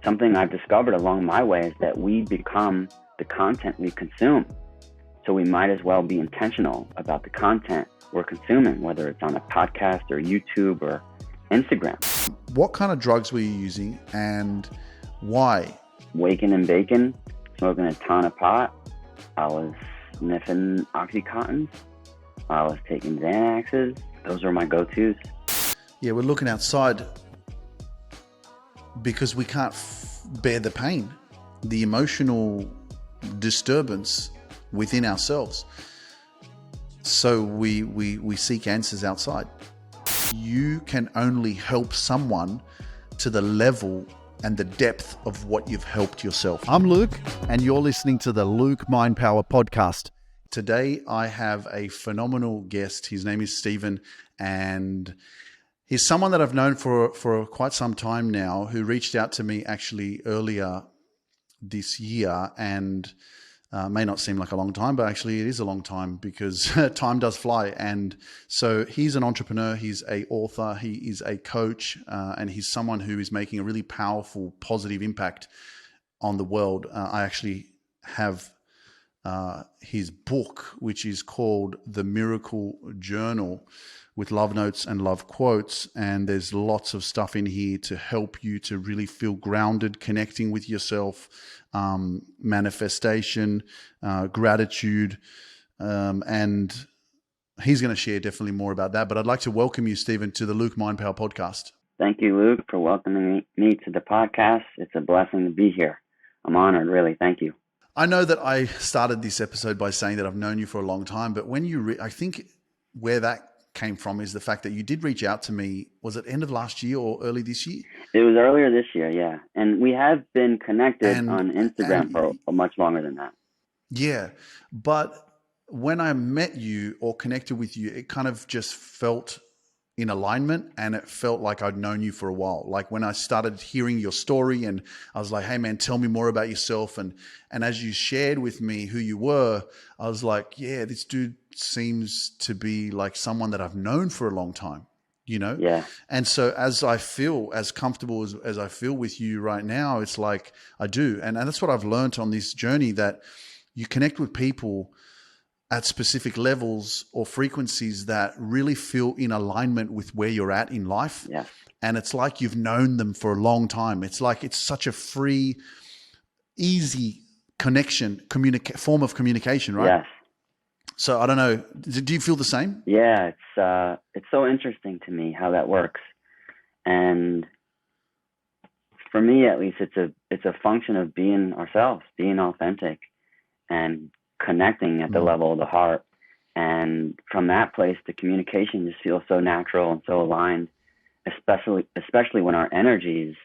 something I've discovered along my way is that we become the content we consume. So we might as well be intentional about the content we're consuming, whether it's on a podcast or YouTube or Instagram. What kind of drugs were you using and why? Waking and baking, smoking a ton of pot. I was sniffing Oxycontins. I was taking Xanaxes. Those were my go-tos. Yeah, we're looking outside because we can't bear the pain, the emotional disturbance within ourselves. So we seek answers outside. You can only help someone to the level and the depth of what you've helped yourself. I'm Luke, and you're listening to the Luke Mind Power Podcast. Today, I have a phenomenal guest. His name is Stephen, and he's someone that I've known for quite some time now, who reached out to me actually earlier this year, and may not seem like a long time, but actually it is a long time because time does fly. And so he's an entrepreneur, he's an author, he is a coach, and he's someone who is making a really powerful, positive impact on the world. I actually have his book, which is called The Miracle Journal, with love notes and love quotes. And there's lots of stuff in here to help you to really feel grounded, connecting with yourself, manifestation, gratitude. And he's going to share definitely more about that. But I'd like to welcome you, Stephen, to the Luke Mind Power Podcast. Thank you, Luke, for welcoming me to the podcast. It's a blessing to be here. I'm honored, really. Thank you. I know that I started this episode by saying that I've known you for a long time, but when you, I think where that came from is the fact that you did reach out to me. Was it end of last year or early this year? It was earlier this year, yeah. And we have been connected on Instagram for much longer than that. Yeah. But when I met you or connected with you, it kind of just felt in alignment, and it felt like I'd known you for a while. Like when I started hearing your story and I was like, hey man, tell me more about yourself. And as you shared with me who you were, I was like, yeah, this dude seems to be like someone that I've known for a long time, you know? Yeah. And so as I feel, as comfortable as I feel with you right now, it's like I do. And that's what I've learned on this journey, that you connect with people at specific levels or frequencies that really feel in alignment with where you're at in life. Yeah. And it's like you've known them for a long time. It's like it's such a free, easy connection, form of communication, right? Yes. So I don't know. Do you feel the same? Yeah, it's so interesting to me how that works. And for me, at least, it's a function of being ourselves, being authentic, and connecting at the level of the heart. And from that place, the communication just feels so natural and so aligned, especially when our energy is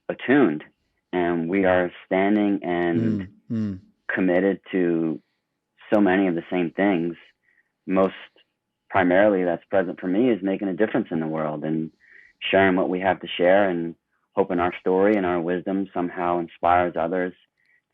attuned and we are standing and committed to so many of the same things. Most primarily that's present for me is making a difference in the world and sharing what we have to share, and hoping our story and our wisdom somehow inspires others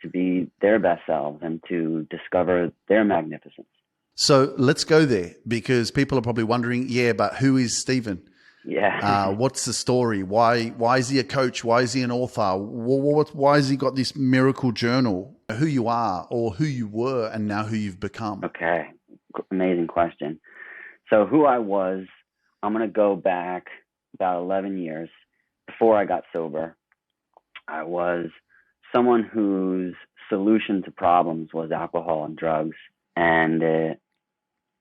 to be their best selves and to discover their magnificence. So let's go there, because people are probably wondering, yeah, but who is Stephen? Yeah. What's the story? Why is he a coach? Why is he an author? Why has he got this miracle journal? Who you are, or who you were, and now who you've become? Okay. Amazing question. So who I was, I'm going to go back about 11 years. Before I got sober, I was someone whose solution to problems was alcohol and drugs. And, it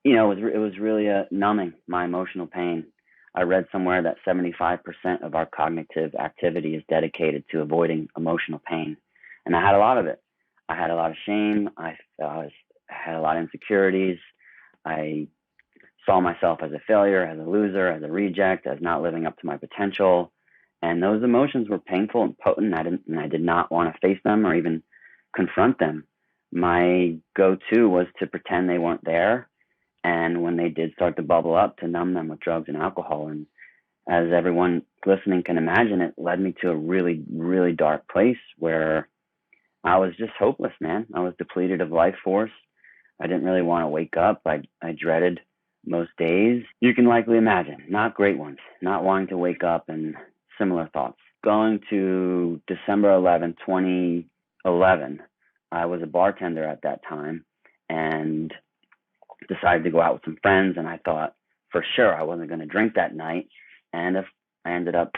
was really numbing my emotional pain. I read somewhere that 75% of our cognitive activity is dedicated to avoiding emotional pain. And I had a lot of it. I had a lot of shame. I had a lot of insecurities. I saw myself as a failure, as a loser, as a reject, as not living up to my potential. And those emotions were painful and potent. I did not want to face them or even confront them. My go-to was to pretend they weren't there. And when they did start to bubble up, to numb them with drugs and alcohol. And as everyone listening can imagine, it led me to a really, really dark place where I was just hopeless, man. I was depleted of life force. I didn't really want to wake up. I dreaded most days. You can likely imagine, not great ones, not wanting to wake up, and similar thoughts. going to December 11th, 2011. I was a bartender at that time and decided to go out with some friends. And I thought for sure I wasn't going to drink that night. And if I ended up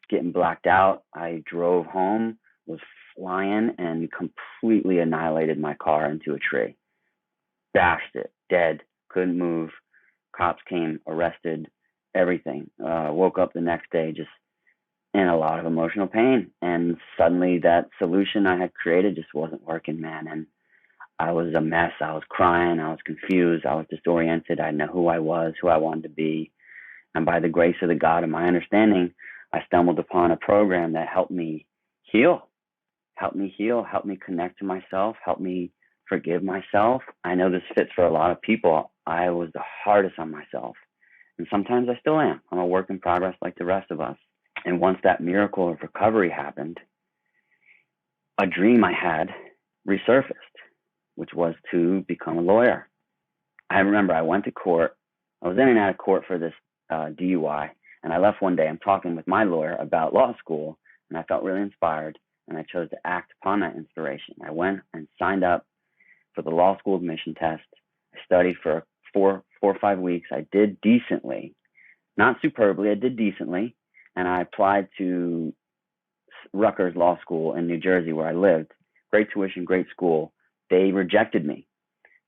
getting blacked out, I drove home, was flying, and completely annihilated my car into a tree. Bashed it, dead, couldn't move. Cops came, arrested, everything. Woke up the next day just in a lot of emotional pain. And suddenly that solution I had created just wasn't working, man. And I was a mess. I was crying. I was confused. I was disoriented. I didn't know who I was, who I wanted to be. And by the grace of the God of my understanding, I stumbled upon a program that helped me heal, helped me connect to myself, helped me forgive myself. I know this fits for a lot of people. I was the hardest on myself. And sometimes I still am. I'm a work in progress like the rest of us. And once that miracle of recovery happened, a dream I had resurfaced, which was to become a lawyer. I remember I went to court. I was in and out of court for this DUI. And I left one day. I'm talking with my lawyer about law school, and I felt really inspired. And I chose to act upon that inspiration. I went and signed up for the law school admission test. I studied for four or 5 weeks. I did decently, not superbly. I did decently, and I applied to Rutgers Law School in New Jersey, where I lived. Great tuition, great school. They rejected me.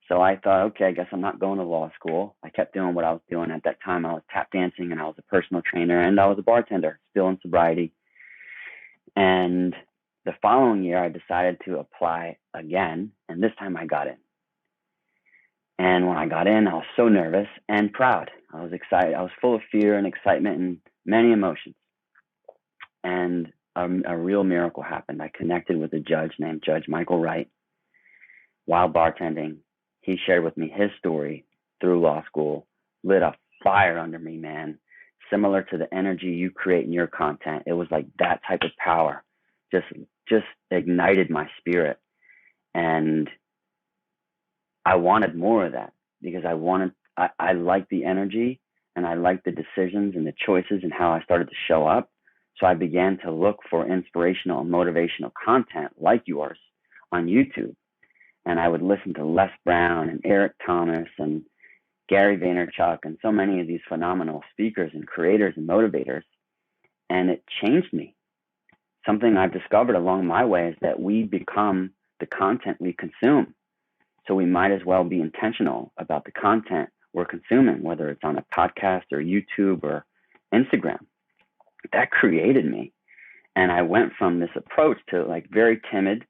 So I thought, okay, I guess I'm not going to law school. I kept doing what I was doing at that time. I was tap dancing, and I was a personal trainer, and I was a bartender, still in sobriety. And the following year, I decided to apply again, and this time I got in. And when I got in, I was so nervous and proud. I was excited. I was full of fear and excitement and many emotions. And a real miracle happened. I connected with a judge named Judge Michael Wright while bartending. He shared with me his story through law school, lit a fire under me, man. Similar to the energy you create in your content. It was like that type of power. Just ignited my spirit. And I wanted more of that because I liked the energy and I liked the decisions and the choices and how I started to show up. So I began to look for inspirational and motivational content like yours on YouTube. And I would listen to Les Brown and Eric Thomas and Gary Vaynerchuk and so many of these phenomenal speakers and creators and motivators. And it changed me. Something I've discovered along my way is that we become the content we consume. So we might as well be intentional about the content we're consuming, whether it's on a podcast or YouTube or Instagram. That created me. And I went from this approach to like very timid,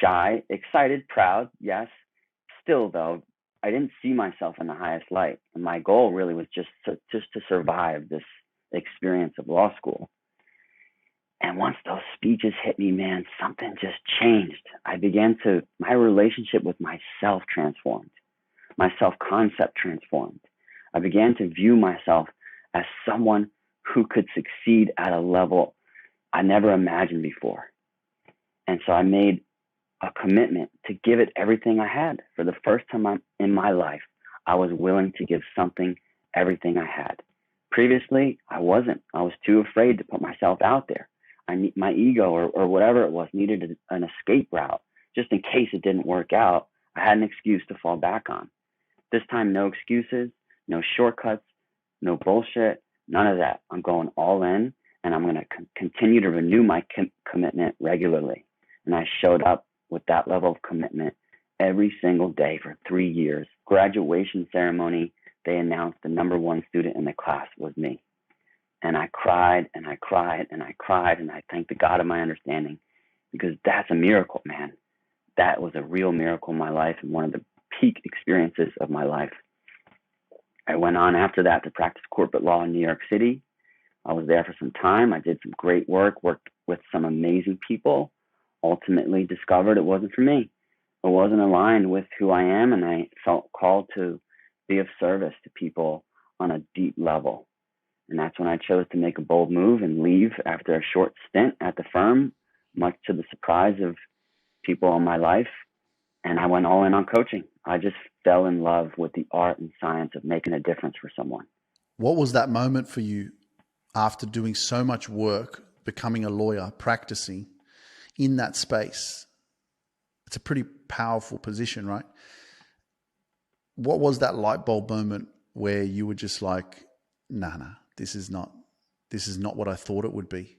shy, excited, proud. Yes. Still though, I didn't see myself in the highest light. And my goal really was just to survive this experience of law school. And once those speeches hit me, man, something just changed. My relationship with myself transformed. My self-concept transformed. I began to view myself as someone who could succeed at a level I never imagined before. And so I made a commitment to give it everything I had. For the first time in my life, I was willing to give something everything I had. Previously, I wasn't. I was too afraid to put myself out there. My ego or whatever it was needed an escape route. Just in case it didn't work out, I had an excuse to fall back on. This time, no excuses, no shortcuts, no bullshit, none of that. I'm going all in, and I'm going to continue to renew my commitment regularly. And I showed up with that level of commitment every single day for 3 years. Graduation ceremony, they announced the number one student in the class was me. And I cried and I cried and I cried, and I thanked the God of my understanding, because that's a miracle, man. That was a real miracle in my life and one of the peak experiences of my life. I went on after that to practice corporate law in New York City. I was there for some time. I did some great work, worked with some amazing people, ultimately discovered it wasn't for me. It wasn't aligned with who I am, and I felt called to be of service to people on a deep level. And that's when I chose to make a bold move and leave after a short stint at the firm, much to the surprise of people in my life. And I went all in on coaching. I just fell in love with the art and science of making a difference for someone. What was that moment for you after doing so much work becoming a lawyer, practicing in that space. It's a pretty powerful position, right? What was that light bulb moment where you were just like, nah, this is not what I thought it would be?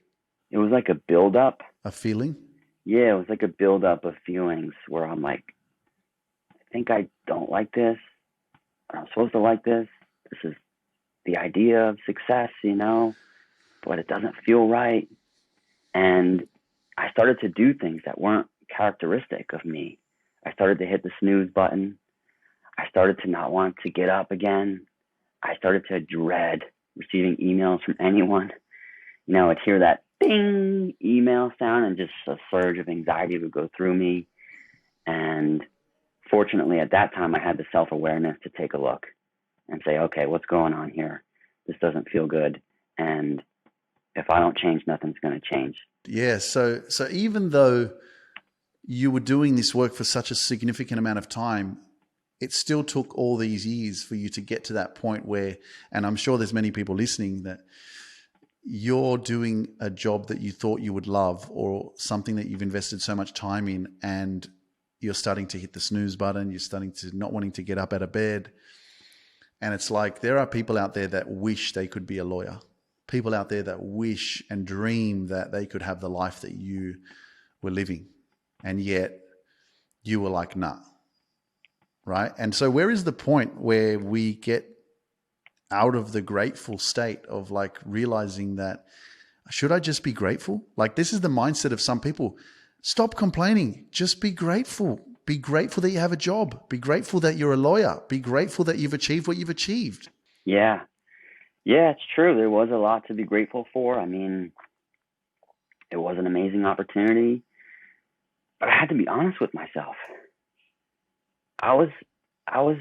It was like a build-up. A feeling? Yeah, it was like a build-up of feelings where I'm like, I think I don't like this. I'm supposed to like this. This is the idea of success, but it doesn't feel right. And I started to do things that weren't characteristic of me. I started to hit the snooze button. I started to not want to get up again. I started to dread receiving emails from anyone. I'd hear that bing email sound and just a surge of anxiety would go through me. And fortunately, at that time, I had the self-awareness to take a look and say, okay, what's going on here? This doesn't feel good. And if I don't change, nothing's going to change. Yeah. So even though you were doing this work for such a significant amount of time, it still took all these years for you to get to that point where, and I'm sure there's many people listening, that you're doing a job that you thought you would love or something that you've invested so much time in, and you're starting to hit the snooze button. You're starting to not wanting to get up out of bed. And it's like, there are people out there that wish they could be a lawyer. People out there that wish and dream that they could have the life that you were living. And yet you were like, nah. Right? And so where is the point where we get out of the grateful state of like realizing that, should I just be grateful? Like, this is the mindset of some people. Stop complaining. Just be grateful. Be grateful that you have a job. Be grateful that you're a lawyer. Be grateful that you've achieved what you've achieved. Yeah. Yeah, it's true. There was a lot to be grateful for. I mean, it was an amazing opportunity, but I had to be honest with myself. I was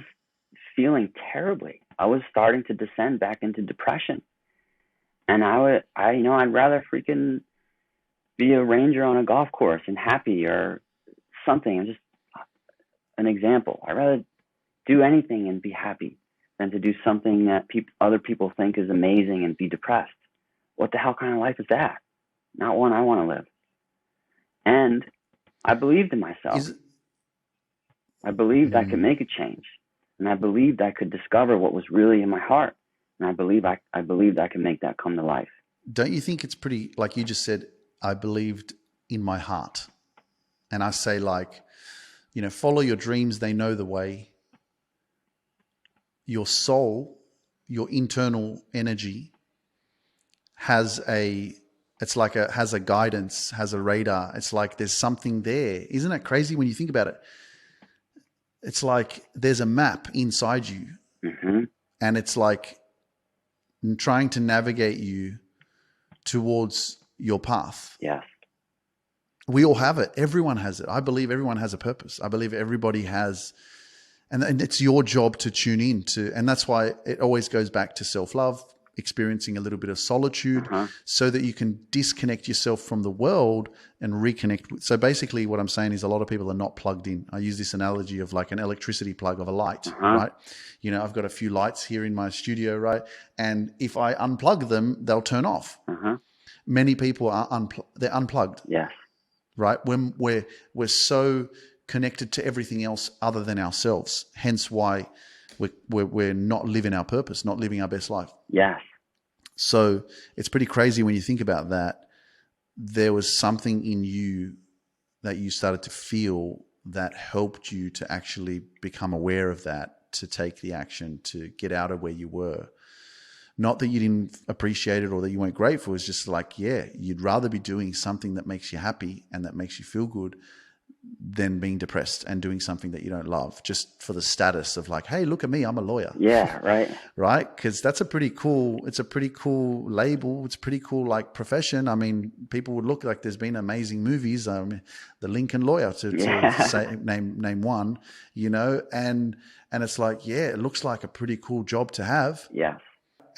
feeling terribly. I was starting to descend back into depression. And I'd rather freaking be a ranger on a golf course and happy or something. And just an example. I'd rather do anything and be happy than to do something that other people think is amazing and be depressed. What the hell kind of life is that? Not one I want to live. And I believed in myself. I believed I could make a change. And I believed I could discover what was really in my heart. And I believed I could make that come to life. Don't you think it's pretty, like you just said, I believed in my heart. And I say, like, follow your dreams. They know the way. Your soul, your internal energy has a guidance, has a radar. It's like there's something there. Isn't it crazy when you think about it? It's like there's a map inside you. Mm-hmm. And it's like trying to navigate you towards your path. Yes. We all have it. Everyone has it. I believe everyone has a purpose. I believe everybody has, and it's your job to tune in to, and that's why it always goes back to self-love, experiencing a little bit of solitude, so that you can disconnect yourself from the world and reconnect. So basically what I'm saying is a lot of people are not plugged in. I use this analogy of like an electricity plug of a light, right? I've got a few lights here in my studio, right? And if I unplug them, they'll turn off. Many people are they're unplugged. Yes. Right? When we're so connected to everything else other than ourselves, hence why we're not living our purpose, not living our best life. Yes. So it's pretty crazy when you think about that. There was something in you that you started to feel that helped you to actually become aware of that, to take the action, to get out of where you were. Not that you didn't appreciate it or that you weren't grateful. It's just like, yeah, you'd rather be doing something that makes you happy and that makes you feel good than being depressed and doing something that you don't love just for the status of like, hey, look at me, I'm a lawyer. Yeah, right. Right? Because it's a pretty cool label. It's a pretty cool like profession. I mean, people would look like there's been amazing movies, The Lincoln Lawyer to say, name one, and it's like, yeah, it looks like a pretty cool job to have. Yes.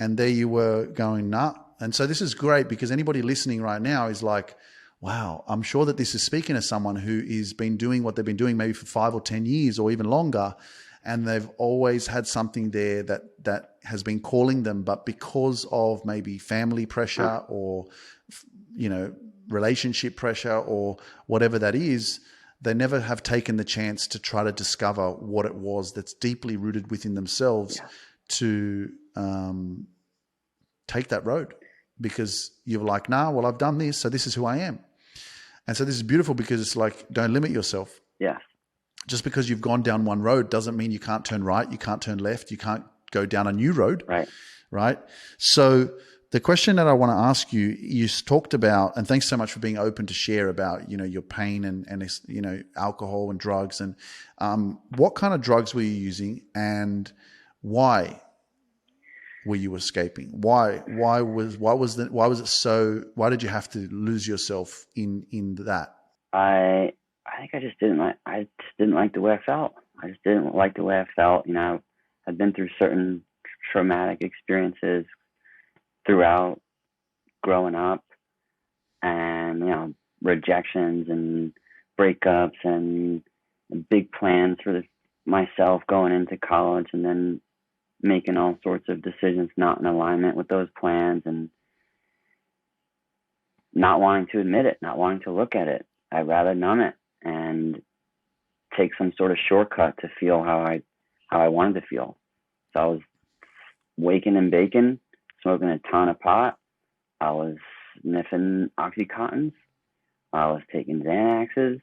And there you were going, nah. And so this is great because anybody listening right now is like, wow, I'm sure that this is speaking to someone who has been doing what they've been doing maybe for 5 or 10 years or even longer. And they've always had something there that has been calling them, but because of maybe family pressure or relationship pressure or whatever that is, they never have taken the chance to try to discover what it was that's deeply rooted within themselves to take that road, because you're like, nah, well, I've done this, so this is who I am. And so this is beautiful, because it's like, don't limit yourself. Yeah. Just because you've gone down one road doesn't mean you can't turn right, you can't turn left, you can't go down a new road. Right? So the question that I want to ask you, you talked about, and thanks so much for being open to share about, your pain and alcohol and drugs, and what kind of drugs were you using, and why were you escaping? Why did you have to lose yourself in that? I think I just didn't like the way I felt. I just didn't like the way I felt. I'd been through certain traumatic experiences throughout growing up, and rejections and breakups and big plans for myself going into college, and then making all sorts of decisions not in alignment with those plans, and not wanting to admit it, not wanting to look at it. I'd rather numb it and take some sort of shortcut to feel how I wanted to feel. So I was waking and baking, smoking a ton of pot. I was sniffing Oxycontins. I was taking Xanaxes.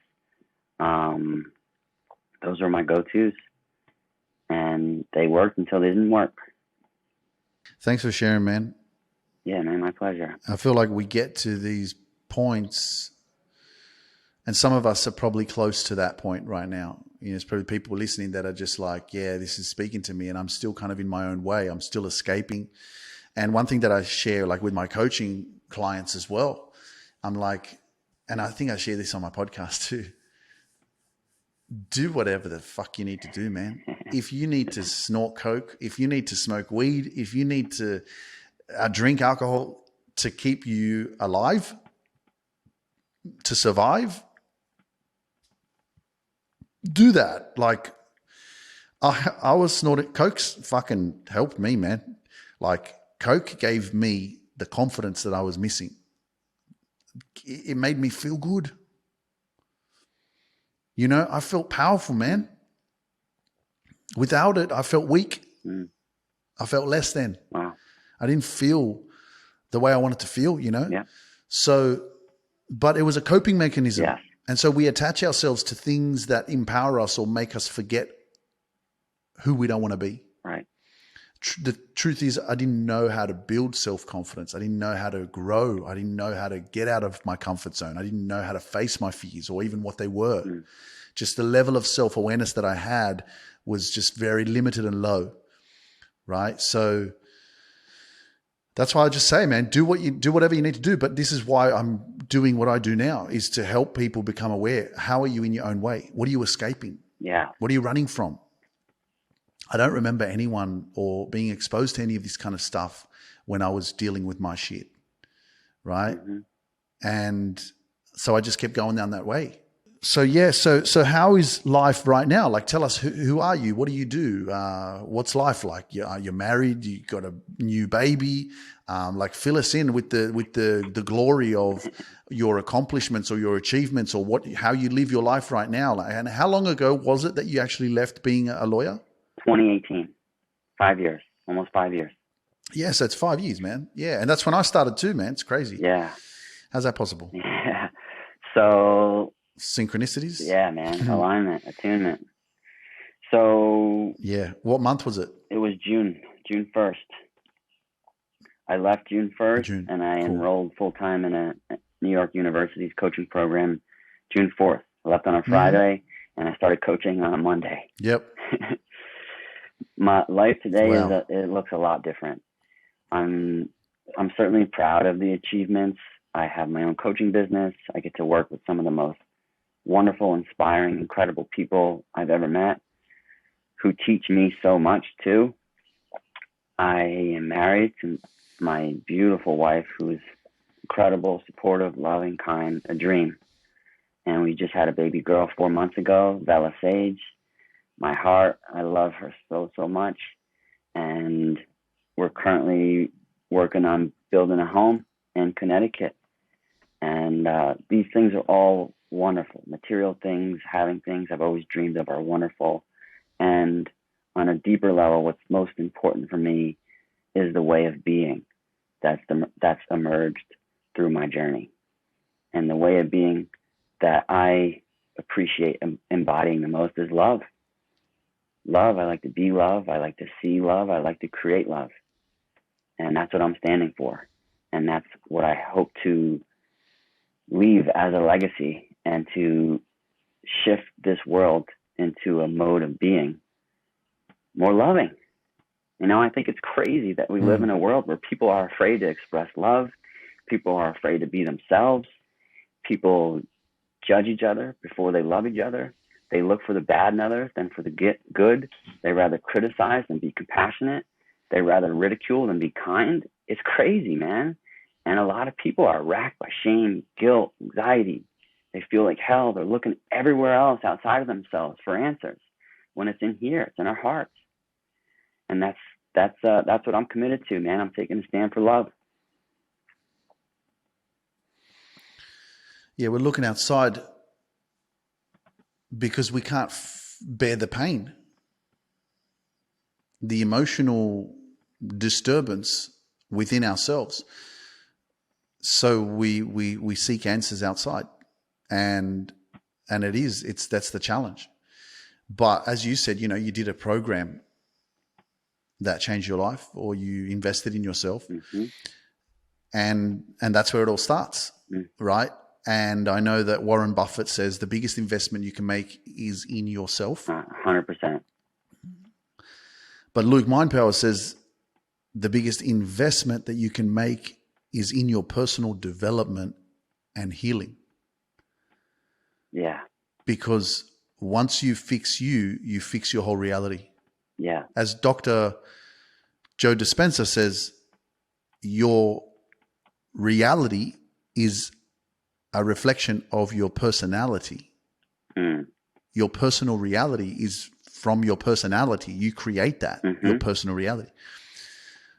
Those were my go-tos, and they worked until they didn't work. Thanks for sharing, man. Yeah, man, my pleasure. I feel like we get to these points, and some of us are probably close to that point right now. There's probably people listening that are just like, yeah, this is speaking to me, and I'm still kind of in my own way. I'm still escaping. And one thing that I share, like with my coaching clients as well, I'm like, and I think I share this on my podcast too, do whatever the fuck you need to do, man. If you need to snort coke, if you need to smoke weed, if you need to drink alcohol to keep you alive, to survive, do that. Like I was snorting. Coke's fucking helped me, man. Like Coke gave me the confidence that I was missing. It made me feel good. I felt powerful, man. Without it, I felt weak. I felt less than. Wow. I didn't feel the way I wanted to feel, Yeah. So, but it was a coping mechanism. Yeah. And so we attach ourselves to things that empower us or make us forget who we don't want to be. Right. The truth is, I didn't know how to build self-confidence. I didn't know how to grow. I didn't know how to get out of my comfort zone. I didn't know how to face my fears or even what they were. Just the level of self-awareness that I had was just very limited and low. Right. So that's why I just say, man, do whatever you need to do. But this is why I'm doing what I do now, is to help people become aware. How are you in your own way? What are you escaping? Yeah. What are you running from? I don't remember anyone or being exposed to any of this kind of stuff when I was dealing with my shit. Right. And so I just kept going down that way. So, yeah. So how is life right now? Like, tell us, who are you? What do you do? What's life like? You're married, you got a new baby. Like, fill us in with the glory of your accomplishments or your achievements, or how you live your life right now. Like, and how long ago was it that you actually left being a lawyer? 2018. 5 years, almost 5 years. Yeah, so it's 5 years, man. Yeah, and that's when I started too, man. It's crazy. Yeah. How's that possible? Yeah. So. Synchronicities? Yeah, man. Alignment, attunement. So. Yeah. What month was it? It was June 1st. I left June 1st, and I enrolled full-time in a New York University's coaching program June 4th. I left on a Friday, and I started coaching on a Monday. Yep. My life today it looks a lot different. I'm certainly proud of the achievements. I have my own coaching business. I get to work with some of the most wonderful, inspiring, incredible people I've ever met, who teach me so much too. I am married to my beautiful wife, who is incredible, supportive, loving, kind, a dream. And we just had a baby girl 4 months ago, Bella Sage. My heart, I love her so, so much. And we're currently working on building a home in Connecticut. And these things are all wonderful. Material things, having things I've always dreamed of are wonderful. And on a deeper level, what's most important for me is the way of being that's emerged through my journey. And the way of being that I appreciate embodying the most is love. Love, I like to be love. I like to see love. I like to create love. And that's what I'm standing for. And that's what I hope to leave as a legacy, and to shift this world into a mode of being more loving. You know, I think it's crazy that we live in a world where people are afraid to express love. People are afraid to be themselves. People judge each other before they love each other. They look for the bad in others than for the good. They rather criticize than be compassionate. They rather ridicule than be kind. It's crazy, man. And a lot of people are racked by shame, guilt, anxiety. They feel like hell. They're looking everywhere else outside of themselves for answers, when it's in here, it's in our hearts. And that's what I'm committed to, man. I'm taking a stand for love. Yeah, we're looking outside because we can't bear the pain, the emotional disturbance within ourselves. So we seek answers outside, and that's the challenge. But as you said, you know, you did a program that changed your life, or you invested in yourself, and that's where it all starts, right? And I know that Warren Buffett says the biggest investment you can make is in yourself. 100%. But Luke Mindpower says the biggest investment that you can make is in your personal development and healing. Yeah. Because once you fix you fix your whole reality. Yeah. As Dr. Joe Dispenza says, your reality is a reflection of your personality. Your personal reality is from your personality. You create that, your personal reality.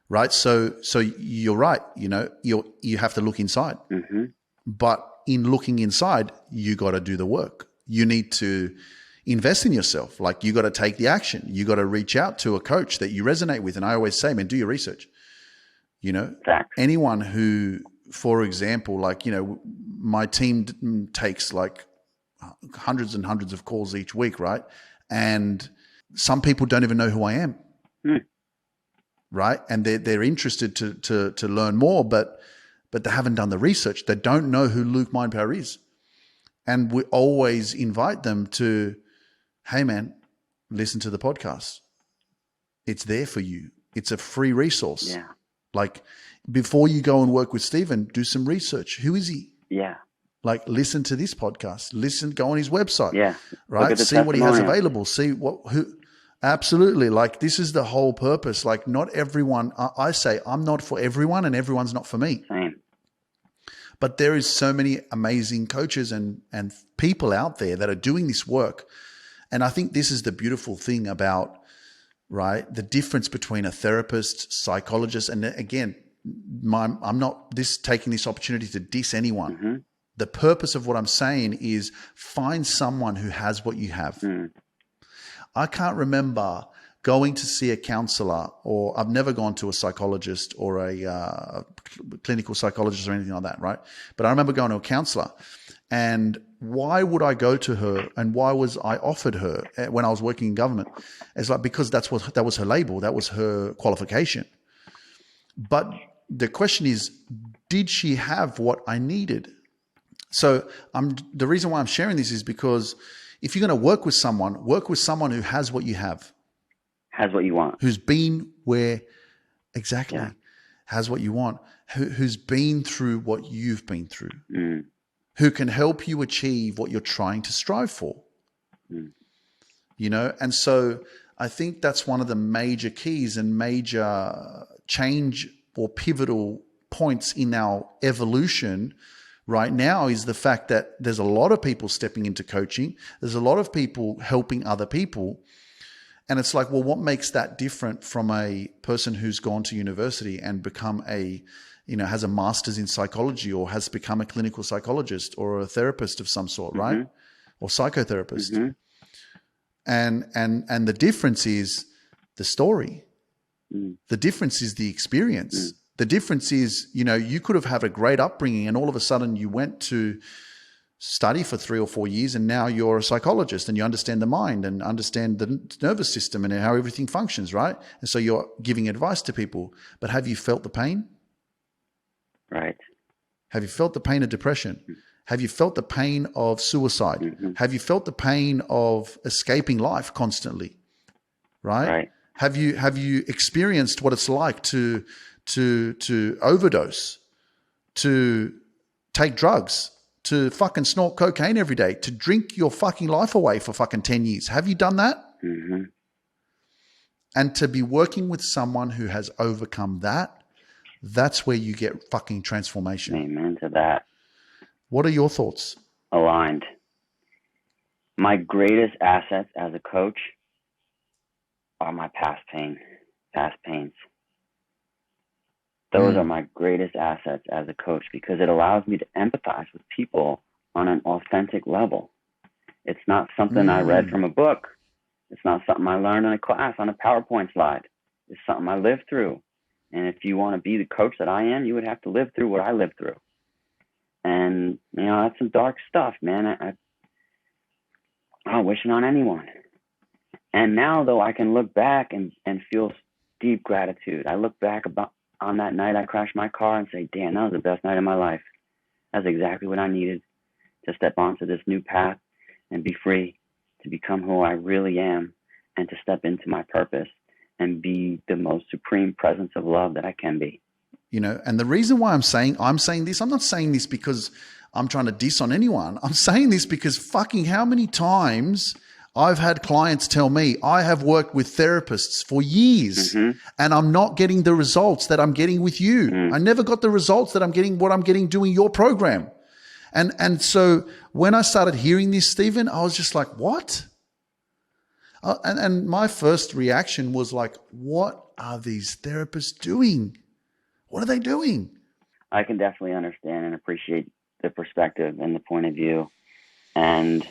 Right? So you're right. You know, you have to look inside. But in looking inside, you got to do the work. You need to invest in yourself. Like, you got to take the action. You got to reach out to a coach that you resonate with. And I always say, man, do your research. You know, anyone who, for example, like, you know, my team takes like hundreds and hundreds of calls each week, right? And some people don't even know who I am. Right? And they're interested to learn more, but they haven't done the research. They don't know who Luke Mindpower is. And we always invite them to, hey man, listen to the podcast. It's there for you. It's a free resource. Yeah. Like, before you go and work with Stephen, do some research. Who is he? Yeah. Like, listen to this podcast. Go on his website. Yeah. Right? See what he has available. See who. Absolutely. Like, this is the whole purpose. Like, not everyone, I say I'm not for everyone, and everyone's not for me. Same. But there is so many amazing coaches and people out there that are doing this work. And I think this is the beautiful thing about, right, the difference between a therapist, psychologist, and again, I'm not taking this opportunity to diss anyone. The purpose of what I'm saying is find someone who has what you have. I can't remember going to see a counselor, or I've never gone to a psychologist or a clinical psychologist or anything like that, right? But I remember going to a counselor, and why would I go to her, and why was I offered her when I was working in government? It's like, because that was her label, that was her qualification. But the question is, did she have what I needed? So the reason why I'm sharing this is because if you're going to work with someone who has what you have. Has what you want. Who's been where, exactly, has what you want. Who's been through what you've been through. Who can help you achieve what you're trying to strive for. You know, and so I think that's one of the major keys and major change or pivotal points in our evolution right now is the fact that there's a lot of people stepping into coaching. There's a lot of people helping other people. And it's like, well, what makes that different from a person who's gone to university and become has a master's in psychology or has become a clinical psychologist or a therapist of some sort, right? Or psychotherapist. And the difference is the story. The difference is the experience. The difference is, you could have had a great upbringing and all of a sudden you went to study for 3 or 4 years and now you're a psychologist and you understand the mind and understand the nervous system and how everything functions, right? And so you're giving advice to people. But have you felt the pain? Right. Have you felt the pain of depression? Have you felt the pain of suicide? Have you felt the pain of escaping life constantly? Right? Have you experienced what it's like to overdose, to take drugs, to fucking snort cocaine every day, to drink your fucking life away for fucking 10 years? Have you done that? And to be working with someone who has overcome that, that's where you get fucking transformation. Amen to that. What are your thoughts? Aligned. My greatest assets as a coach are my past pains. Those are my greatest assets as a coach because it allows me to empathize with people on an authentic level. It's not something I read from a book. It's not something I learned in a class on a PowerPoint slide. It's something I lived through. And if you want to be the coach that I am, you would have to live through what I lived through. And, that's some dark stuff, man. I don't wish it on anyone. And now, though, I can look back and feel deep gratitude. I look back on that night I crashed my car and say, damn, that was the best night of my life. That's exactly what I needed to step onto this new path and be free, to become who I really am and to step into my purpose and be the most supreme presence of love that I can be. And the reason why I'm saying this, I'm not saying this because I'm trying to diss on anyone. I'm saying this because fucking how many times I've had clients tell me I have worked with therapists for years and I'm not getting the results that I'm getting with you. I never got the results that I'm getting, what I'm getting doing your program. And so when I started hearing this, Stephen, I was just like, what? And my first reaction was like, what are these therapists doing? What are they doing? I can definitely understand and appreciate the perspective and the point of view. And,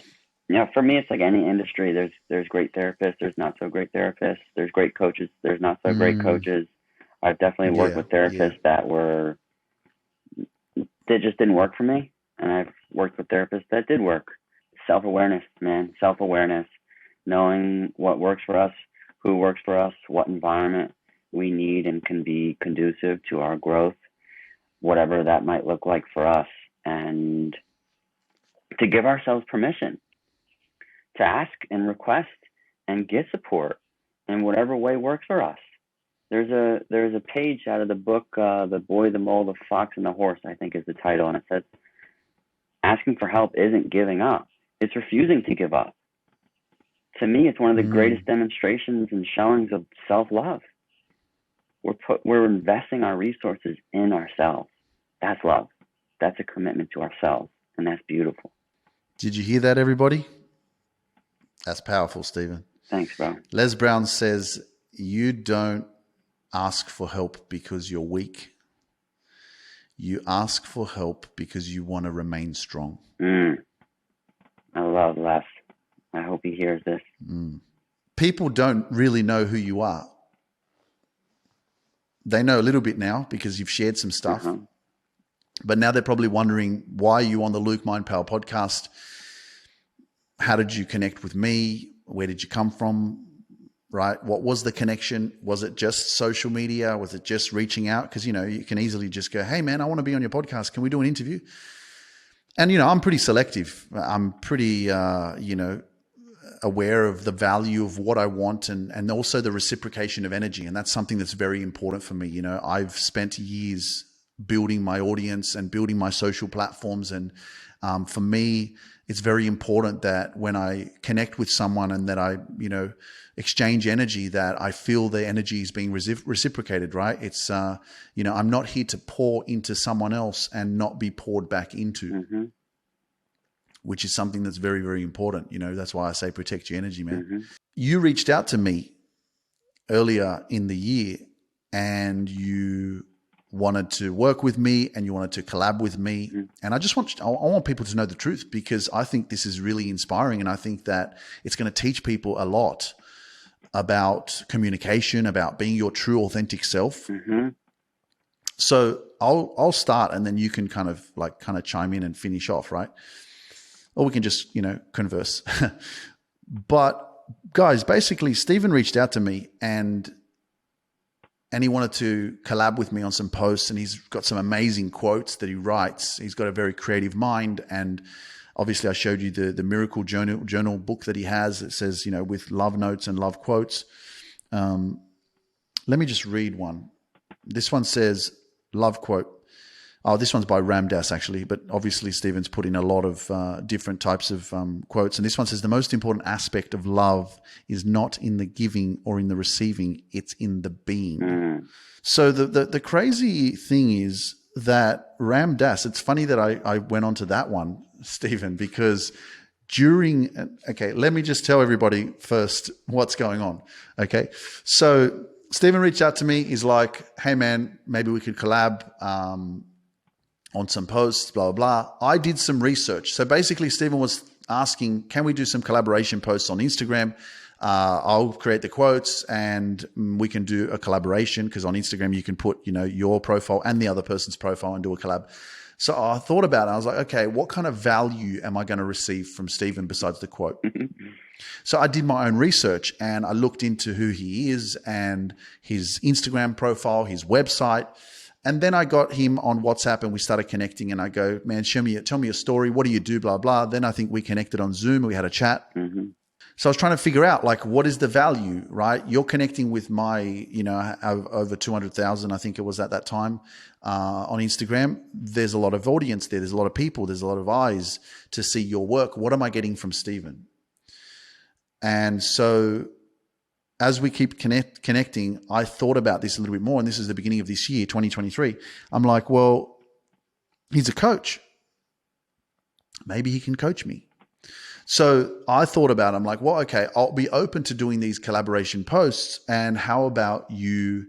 for me, it's like any industry. There's great therapists. There's not so great therapists. There's great coaches. There's not so great coaches. I've definitely worked with therapists that just didn't work for me. And I've worked with therapists that did work. Self-awareness, man. Self-awareness. Knowing what works for us, who works for us, what environment we need and can be conducive to our growth, whatever that might look like for us, and to give ourselves permission to ask and request and get support in whatever way works for us. There's a page out of the book, The Boy, the Mole, the Fox, and the Horse, I think is the title, and it says, asking for help isn't giving up. It's refusing to give up. To me, it's one of the greatest demonstrations and showings of self-love. We're investing our resources in ourselves. That's love. That's a commitment to ourselves, and that's beautiful. Did you hear that, everybody? That's powerful, Stephen. Thanks, bro. Les Brown says, you don't ask for help because you're weak. You ask for help because you want to remain strong. I love Les. I hope he hears this. People don't really know who you are. They know a little bit now because you've shared some stuff. But now they're probably wondering, why are you on the Luke Mind Power podcast? How did you connect with me? Where did you come from? Right? What was the connection? Was it just social media? Was it just reaching out? Because, you can easily just go, hey, man, I want to be on your podcast. Can we do an interview? And, I'm pretty selective. I'm pretty, aware of the value of what I want and also the reciprocation of energy. And that's something that's very important for me. I've spent years building my audience and building my social platforms. And for me, it's very important that when I connect with someone and that I, exchange energy, that I feel the energy is being reciprocated, right? It's, I'm not here to pour into someone else and not be poured back into. which is something that's very, very important. You know, that's why I say protect your energy, man. Mm-hmm. You reached out to me earlier in the year and you wanted to work with me and you wanted to collab with me. Mm-hmm. And I want people to know the truth, because I think this is really inspiring, and I think that it's going to teach people a lot about communication, about being your true, authentic self. Mm-hmm. So I'll start, and then you can kind of chime in and finish off, right? Or we can just, converse. But guys, basically Stephen reached out to me and he wanted to collab with me on some posts, and he's got some amazing quotes that he writes. He's got a very creative mind, and obviously I showed you the miracle journal book that he has. It says, with love notes and love quotes. Let me just read one. This one says, love quote. Oh, this one's by Ram Dass, actually, but obviously Stephen's put in a lot of different types of quotes. And this one says, the most important aspect of love is not in the giving or in the receiving, it's in the being. Mm. So the crazy thing is that Ram Dass, it's funny that I went on to that one, Stephen, because let me just tell everybody first what's going on. Okay. So Stephen reached out to me. He's like, hey man, maybe we could collab on some posts, blah, blah, blah. I did some research. So basically Stephen was asking, can we do some collaboration posts on Instagram? I'll create the quotes and we can do a collaboration, because on Instagram you can put, your profile and the other person's profile and do a collab. So I thought about it. I was like, okay, what kind of value am I going to receive from Stephen besides the quote? So I did my own research and I looked into who he is and his Instagram profile, his website. And then I got him on WhatsApp and we started connecting, and I go, man, tell me a story. What do you do? Blah, blah. Then I think we connected on Zoom. We had a chat. Mm-hmm. So I was trying to figure out, what is the value, right? You're connecting with my, over 200,000, I think it was at that time, on Instagram. There's a lot of audience there. There's a lot of people. There's a lot of eyes to see your work. What am I getting from Stephen? And so as we keep connecting, I thought about this a little bit more, and this is the beginning of this year, 2023. I'm like, well, he's a coach. Maybe he can coach me. So I thought about it. I'm like, well, okay, I'll be open to doing these collaboration posts, and how about you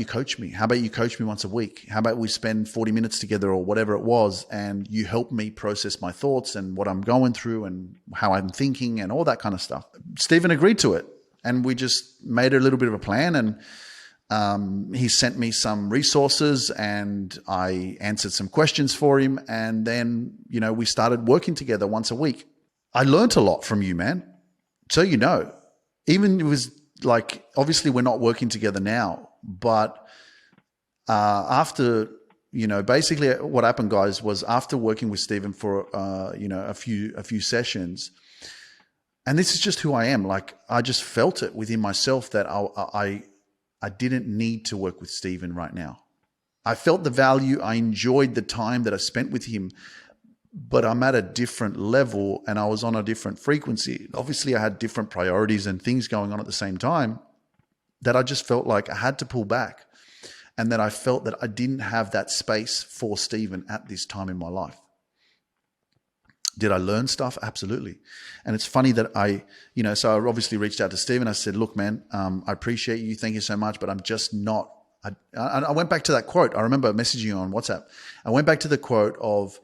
coach me? How about you coach me once a week? How about we spend 40 minutes together or whatever it was, and you help me process my thoughts and what I'm going through and how I'm thinking and all that kind of stuff. Stephen agreed to it. And we just made a little bit of a plan, and he sent me some resources and I answered some questions for him. And then, we started working together once a week. I learned a lot from you, man. So, even it was like, obviously we're not working together now, but after, basically what happened, guys, was after working with Stephen for, a few sessions, and this is just who I am. Like, I just felt it within myself that I didn't need to work with Stephen right now. I felt the value. I enjoyed the time that I spent with him, but I'm at a different level and I was on a different frequency. Obviously, I had different priorities and things going on at the same time that I just felt like I had to pull back, and that I felt that I didn't have that space for Stephen at this time in my life. Did I learn stuff? Absolutely. And it's funny that so I obviously reached out to Stephen. I said, look, man, I appreciate you. Thank you so much, but I'm just not. I went back to that quote. I remember messaging you on WhatsApp. I went back to the quote of,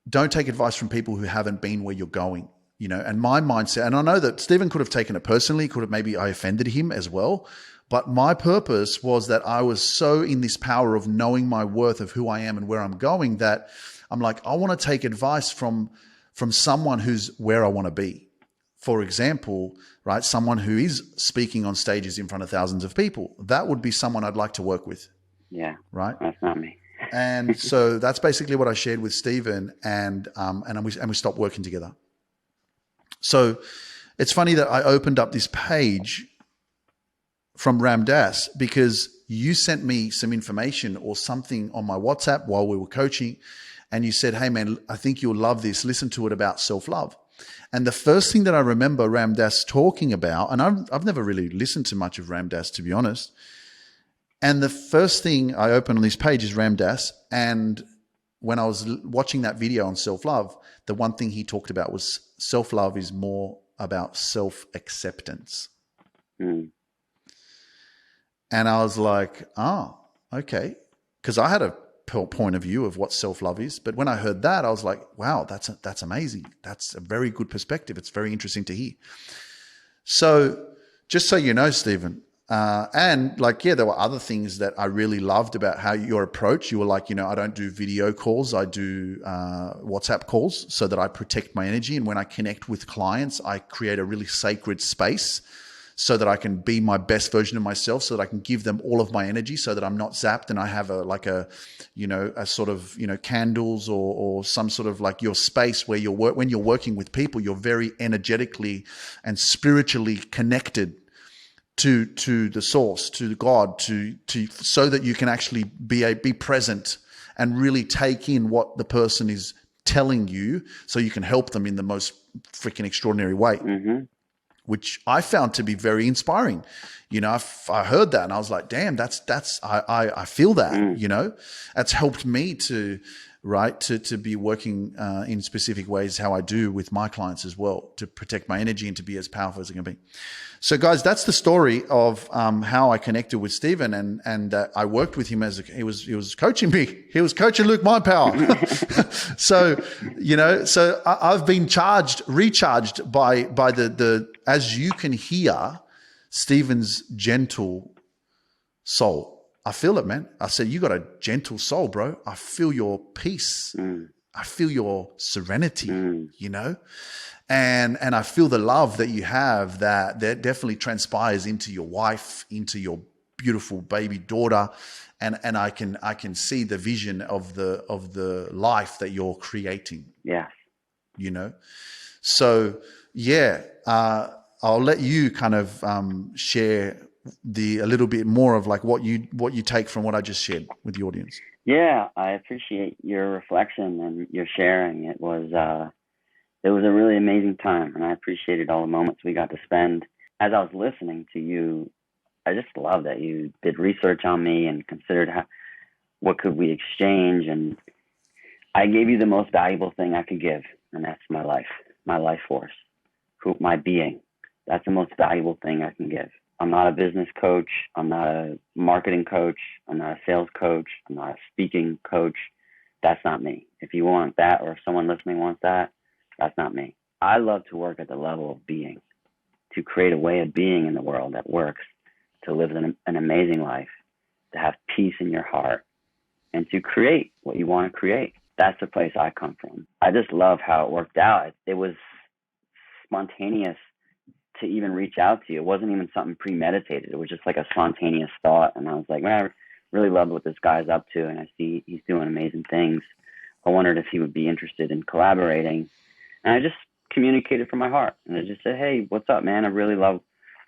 don't take advice from people who haven't been where you're going, and my mindset. And I know that Stephen could have taken it personally, maybe I offended him as well. But my purpose was that I was so in this power of knowing my worth of who I am and where I'm going, that I'm like, I want to take advice from someone who's where I want to be. For example, right, someone who is speaking on stages in front of thousands of people. That would be someone I'd like to work with. Yeah. Right? That's not me. And so that's basically what I shared with Stephen, and we stopped working together. So it's funny that I opened up this page from Ram Dass because you sent me some information or something on my WhatsApp while we were coaching, and you said, hey man, I think you'll love this. Listen to it about self-love. And the first thing that I remember Ram Dass talking about, and I've never really listened to much of Ram Dass, to be honest. And the first thing I open on this page is Ram Dass, and when I was watching that video on self-love, the one thing he talked about was self-love is more about self-acceptance. Mm. And I was like, oh, okay. Because I had a point of view of what self-love is. But when I heard that, I was like, wow, that's amazing. That's a very good perspective. It's very interesting to hear. So just so you know, Stephen, and like, yeah, there were other things that I really loved about how your approach. You were like, I don't do video calls. I do WhatsApp calls so that I protect my energy. And when I connect with clients, I create a really sacred space so that I can be my best version of myself, so that I can give them all of my energy, so that I'm not zapped. And I have a sort of, candles or some sort of like your space where when you're working with people, you're very energetically and spiritually connected to the source, to God, to so that you can actually be present and really take in what the person is telling you, so you can help them in the most freaking extraordinary way. Mm-hmm. Which I found to be very inspiring. I heard that and I was like, damn, I feel that, That's helped me to be working in specific ways how I do with my clients as well, to protect my energy and to be as powerful as I can be. So guys, that's the story of how I connected with Stephen, and I worked with him he was coaching me. He was coaching Luke Mind Power. So I've been recharged by the as you can hear, Stephen's gentle soul. I feel it, man. I said, you got a gentle soul, bro. I feel your peace. I feel your serenity, and I feel the love that you have that definitely transpires into your wife, into your beautiful baby daughter. And I can see the vision of the life that you're creating. Yes. So yeah, I'll let you kind of share a little bit more of like what you take from what I just shared with the audience. Yeah, I appreciate your reflection and your sharing. It was a really amazing time, and I appreciated all the moments we got to spend. As I was listening to you, I just love that you did research on me and considered what could we exchange, and I gave you the most valuable thing I could give, and that's my life force, my being. That's the most valuable thing I can give. I'm not a business coach. I'm not a marketing coach. I'm not a sales coach. I'm not a speaking coach. That's not me. If you want that, or if someone listening wants that, that's not me. I love to work at the level of being, to create a way of being in the world that works, to live an amazing life, to have peace in your heart, and to create what you want to create. That's the place I come from. I just love how it worked out. It was spontaneous to even reach out to you. It wasn't even something premeditated. It was just like a spontaneous thought. And I was like, man, I really love what this guy's up to, and I see he's doing amazing things. I wondered if he would be interested in collaborating. And I just communicated from my heart. And I just said, hey, what's up, man? I really love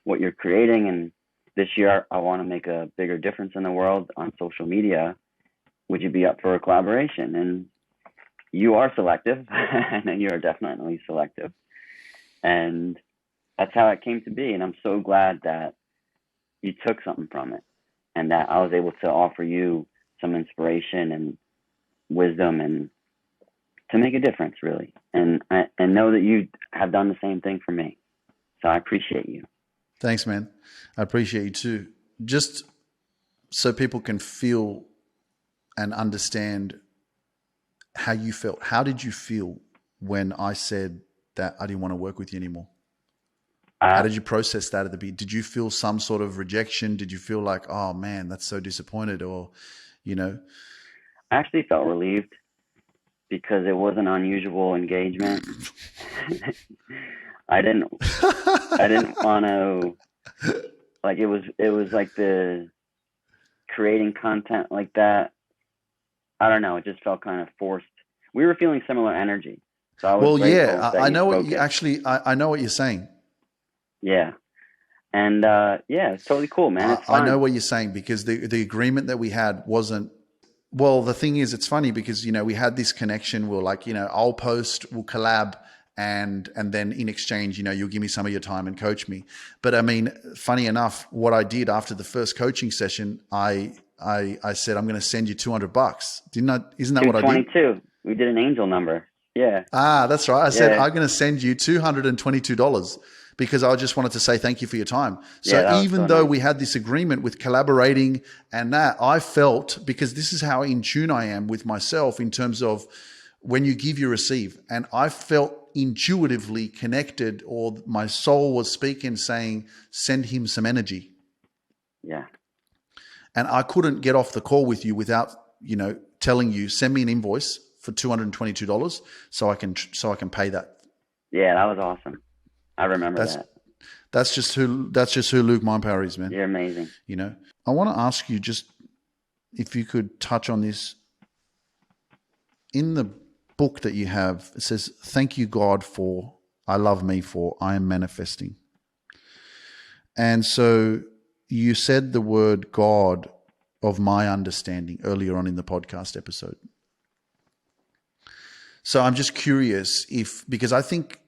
what you're creating. And this year I want to make a bigger difference in the world on social media. Would you be up for a collaboration? And you are selective, and you are definitely selective. And that's how it came to be. And I'm so glad that you took something from it, and that I was able to offer you some inspiration and wisdom, and to make a difference, really. And know that you have done the same thing for me. So I appreciate you. Thanks, man. I appreciate you too. Just so people can feel and understand how you felt. How did you feel when I said that I didn't want to work with you anymore? How did you process that at the beginning? Did you feel some sort of rejection? Did you feel like, oh man, that's so disappointed? Or, I actually felt relieved, because it was an unusual engagement. I didn't want to, like, it was like the creating content like that. I don't know. It just felt kind of forced. We were feeling similar energy. So I was I know what you actually, I know what you're saying. Yeah. And it's totally cool, man. It's fun. I know what you're saying, because the agreement that we had wasn't, well, the thing is, it's funny because, we had this connection. We're like, I'll post, we'll collab, and then in exchange, you'll give me some of your time and coach me. But I mean, funny enough, what I did after the first coaching session, I I said, I'm going to send you $200. Didn't I? Isn't that what I did? 222. We did an angel number. Yeah. That's right. I said, Yeah. I'm going to send you $222 because I just wanted to say thank you for your time. So Yeah, even so though nice. we had this agreement with collaborating and that, I felt, because this is how in tune I am with myself in terms of when you give, you receive. And I felt intuitively connected, or my soul was speaking, saying, send him some energy. Yeah. And I couldn't get off the call with you without, telling you, send me an invoice for $222 so I can pay that. Yeah, that was awesome. I remember that. That's just who Luke Mindpower is, man. You're amazing. I want to ask you just if you could touch on this. In the book that you have, it says, thank you, God, for I love me, for I am manifesting. And so you said the word God of my understanding earlier on in the podcast episode. So I'm just curious because I think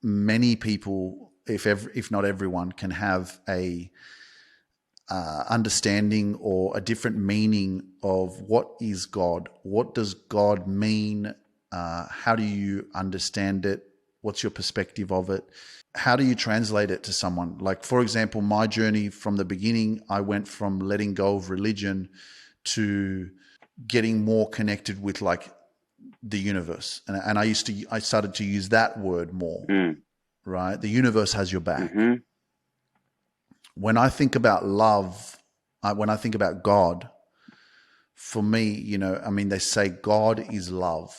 many people, if not everyone, can have a understanding or a different meaning of what is God. What does God mean? How do you understand it? What's your perspective of it? How do you translate it to someone? Like, for example, my journey from the beginning, I went from letting go of religion to getting more connected with like the universe. And I started to use that word more, right? The universe has your back. Mm-hmm. When I think about love, when I think about God, for me, they say God is love.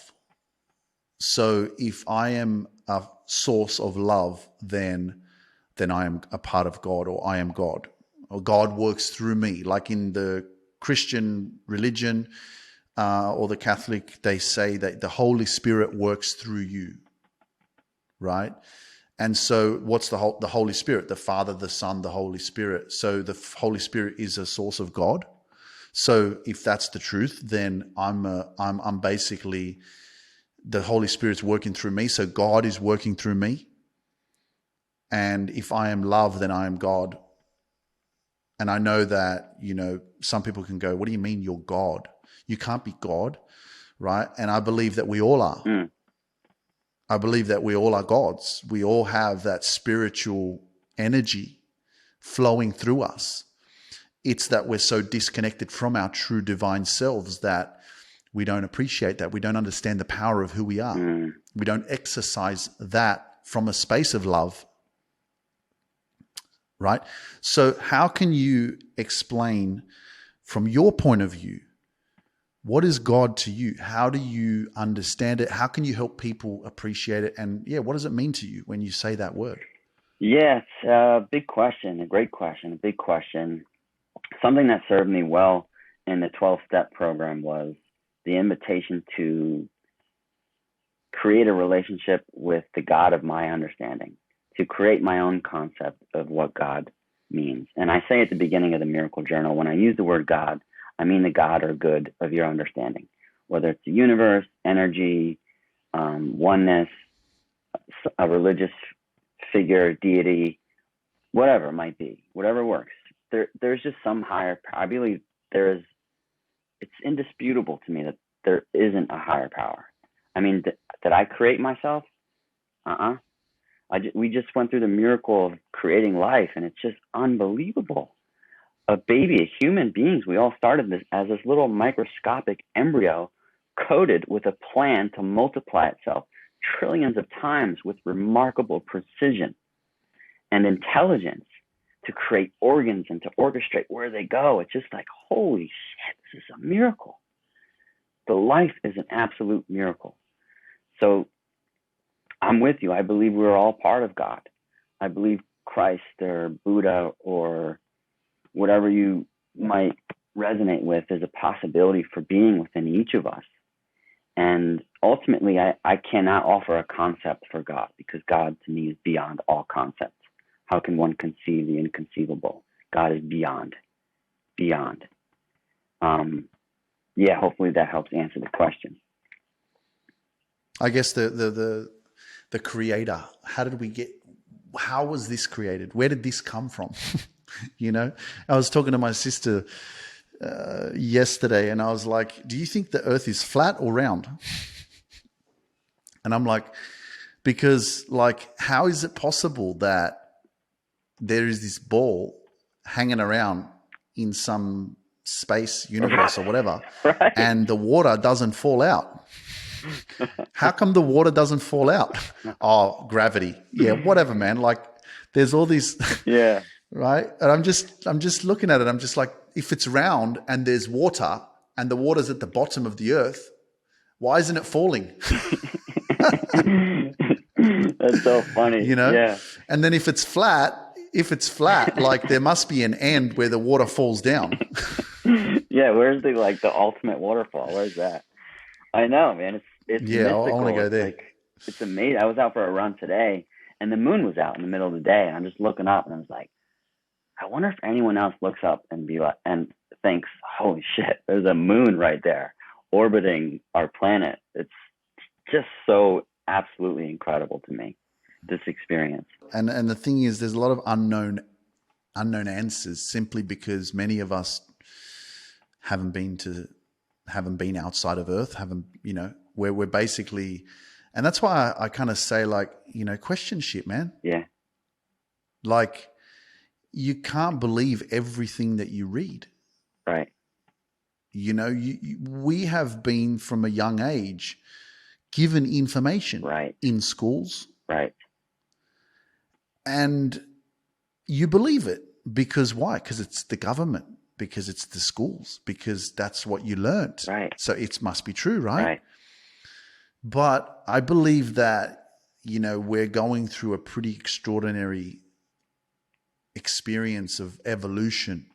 So if I am a source of love, then I am a part of God, or I am God, or God works through me. Like in the Christian religion or the Catholic, they say that the Holy Spirit works through you, right? And so what's the Holy Spirit? The Father, the Son, the Holy Spirit. So the Holy Spirit is a source of God. So if that's the truth, then I'm basically, the Holy Spirit's working through me. So God is working through me. And if I am love, then I am God. And I know that, some people can go, what do you mean you're God? You can't be God, right? And I believe that we all are. I believe that we all are gods. We all have that spiritual energy flowing through us. It's that we're so disconnected from our true divine selves that we don't appreciate that. We don't understand the power of who we are. We don't exercise that from a space of love, right? So how can you explain from your point of view, what is God to you? How do you understand it? How can you help people appreciate it? And what does it mean to you when you say that word? Yeah, it's a big question, a great question, a big question. Something that served me well in the 12-step program was the invitation to create a relationship with the God of my understanding, to create my own concept of what God means. And I say at the beginning of the Miracle Journal, when I use the word God, I mean the God or good of your understanding, whether it's the universe, energy, oneness, a religious figure, deity, whatever it might be, whatever works. There's just some higher power. I believe it's indisputable to me that there isn't a higher power. I mean, did I create myself? We just went through the miracle of creating life, and it's just unbelievable. A human beings, we all started as this little microscopic embryo coded with a plan to multiply itself trillions of times with remarkable precision and intelligence to create organs and to orchestrate where they go. It's just like, holy shit, this is a miracle. The life is an absolute miracle. So I'm with you. I believe we're all part of God. I believe Christ or Buddha or whatever you might resonate with is a possibility for being within each of us. And ultimately, I cannot offer a concept for God, because God to me is beyond all concepts. How can one conceive the inconceivable? God is beyond. Hopefully that helps answer the question. I guess the creator, how was this created? Where did this come from? I was talking to my sister yesterday, and I was like, do you think the earth is flat or round? And I'm like, because like, how is it possible that there is this ball hanging around in some space, universe or whatever, Right. and the water doesn't fall out? How come the water doesn't fall out? Oh, gravity. Yeah, whatever, man. Like there's all these Yeah. right? And I'm just looking at it. I'm just like, if it's round and there's water and the water's at the bottom of the earth, why isn't it falling? That's so funny. You know? Yeah. And then if it's flat, like there must be an end where the water falls down. Yeah, where's the ultimate waterfall? Where's that? I know, man. It's Yeah, I mystical. want to go there. Like, it's amazing. I was out for a run today, and the moon was out in the middle of the day, and I'm just looking up, and I was like, I wonder if anyone else looks up and thinks, holy shit, there's a moon right there orbiting our planet. It's just so absolutely incredible to me, this experience. And the thing is, there's a lot of unknown answers simply because many of us haven't been outside of Earth, where we're basically, and that's why I kind of say question shit, man. Yeah. Like, you can't believe everything that you read. Right. We have been from a young age given information in schools. Right. And you believe it because why? Because it's the government, because it's the schools, because that's what you learned. Right. So it must be true, right? Right. But I believe that, we're going through a pretty extraordinary experience of evolution,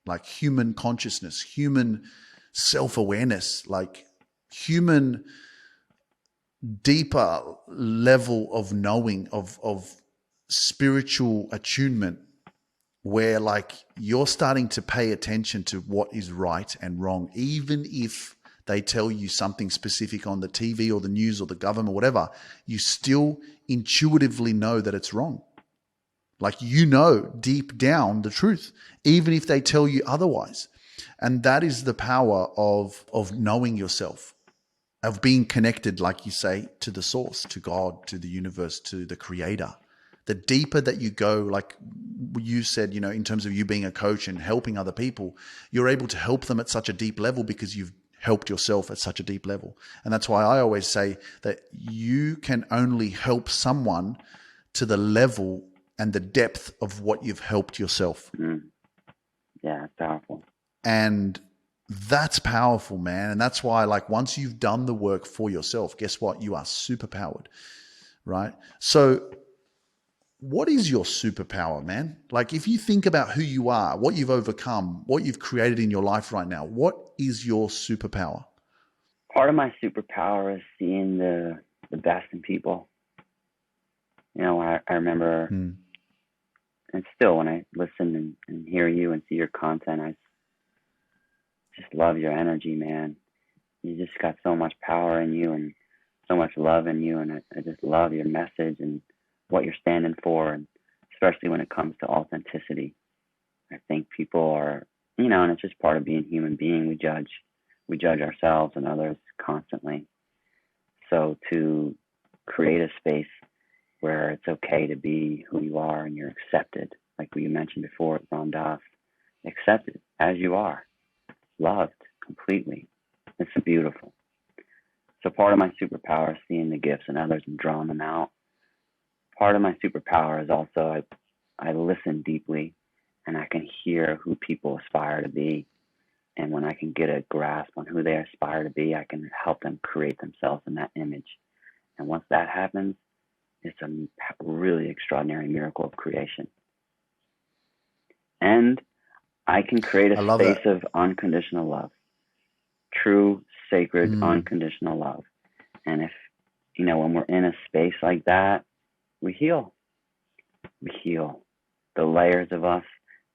like human consciousness, human self-awareness, like human deeper level of knowing, of spiritual attunement, where like you're starting to pay attention to what is right and wrong, even if they tell you something specific on the TV or the news or the government or whatever, you still intuitively know that it's wrong. Like, deep down the truth, even if they tell you otherwise. And that is the power of knowing yourself, of being connected, like you say, to the source, to God, to the universe, to the creator. The deeper that you go, like you said, in terms of you being a coach and helping other people, you're able to help them at such a deep level because you've helped yourself at such a deep level. And that's why I always say that you can only help someone to the level and the depth of what you've helped yourself. Yeah, it's powerful. And that's powerful, man. And that's why, like, once you've done the work for yourself, guess what? You are superpowered, right? So what is your superpower, man? Like, if you think about who you are, what you've overcome, what you've created in your life right now, what is your superpower? Part of my superpower is seeing the best in people. I remember, and still when I listen and hear you and see your content, I just love your energy, man. You just got so much power in you and so much love in you, and I just love your message and what you're standing for, and especially when it comes to authenticity. I think people are, and it's just part of being a human being. We judge ourselves and others constantly. So to create a space where it's okay to be who you are and you're accepted, like you mentioned before, Ram Dass, accepted as you are, loved completely. It's beautiful. So part of my superpower is seeing the gifts in others and drawing them out. Part of my superpower is also I listen deeply and I can hear who people aspire to be. And when I can get a grasp on who they aspire to be, I can help them create themselves in that image. And once that happens, it's a really extraordinary miracle of creation. And I can create a space of unconditional love, true, sacred, unconditional love. And if, when we're in a space like that, we heal. We heal the layers of us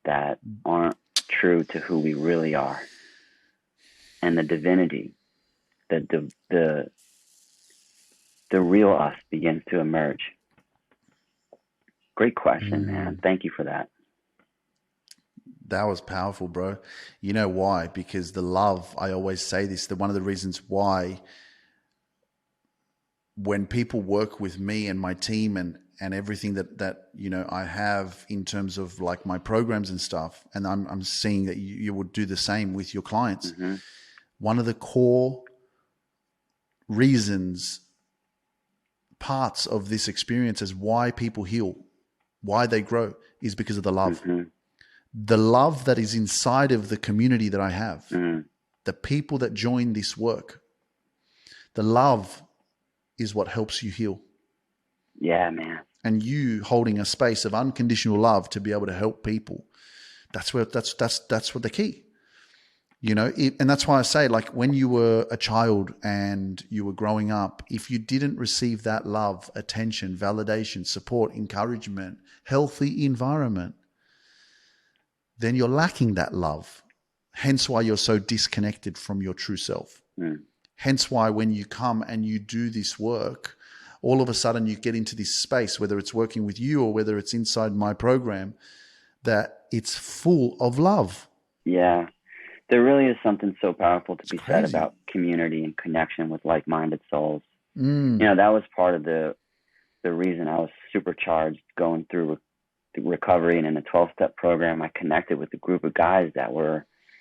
that aren't true to who we really are. And the divinity, the real us begins to emerge. Great question, man. Thank you for that. That was powerful, bro. You know why? Because the love, I always say this, that one of the reasons why when people work with me and my team and everything that you know I have in terms of like my programs and stuff, and I'm seeing that you would do the same with your clients. Mm-hmm. One of the core reasons, parts of this experience is why people heal, why they grow, is because of the love. Mm-hmm. The love that is inside of the community that I have, Mm-hmm. the people that join this work, the love is what helps you heal. Yeah, man. And you holding a space of unconditional love to be able to help people, that's what the key. You know, and that's why I say, like, when you were a child and you were growing up, if you didn't receive that love, attention, validation, support, encouragement, healthy environment, then you're lacking that love. Hence why you're so disconnected from your true self. Mm. Hence why when you come and you do this work, all of a sudden you get into this space, whether it's working with you or whether it's inside my program, that it's full of love. Yeah. There really is something so powerful to be said crazy. about community and connection with like-minded souls. Mm. You know, that was part of the reason I was supercharged going through the recovery, and in the 12-step program, I connected with a group of guys that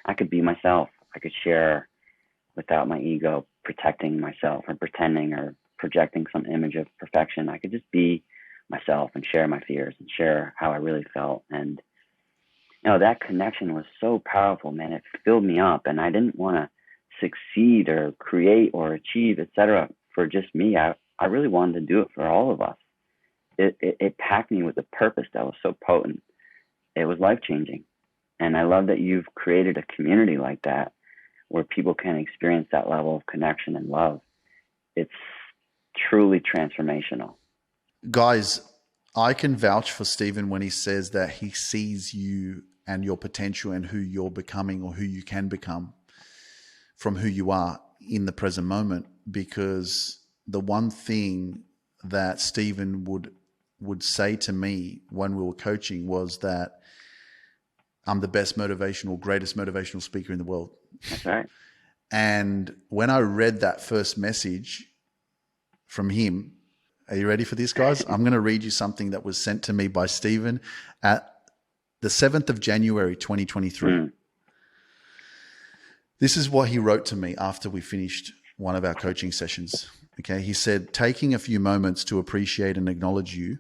I could be myself. I could share without my ego protecting myself or pretending or projecting some image of perfection. I could just be myself and share my fears and share how I really felt. And you know, that connection was so powerful, man. It filled me up, and I didn't want to succeed or create or achieve, etc., for just me. I really wanted to do it for all of us. It packed me with a purpose that was so potent. It was life-changing. And I love that you've created a community like that where people can experience that level of connection and love. It's truly transformational. Guys, I can vouch for Stephen when he says that he sees you and your potential and who you're becoming or who you can become from who you are in the present moment, because the one thing that Stephen would say to me when we were coaching was that I'm the best greatest motivational speaker in the world. That's right. And when I read that first message from him, are you ready for this, guys? I'm going to read you something that was sent to me by Stephen at the 7th of January, 2023. Mm. This is what he wrote to me after we finished one of our coaching sessions. Okay. He said, taking a few moments to appreciate and acknowledge you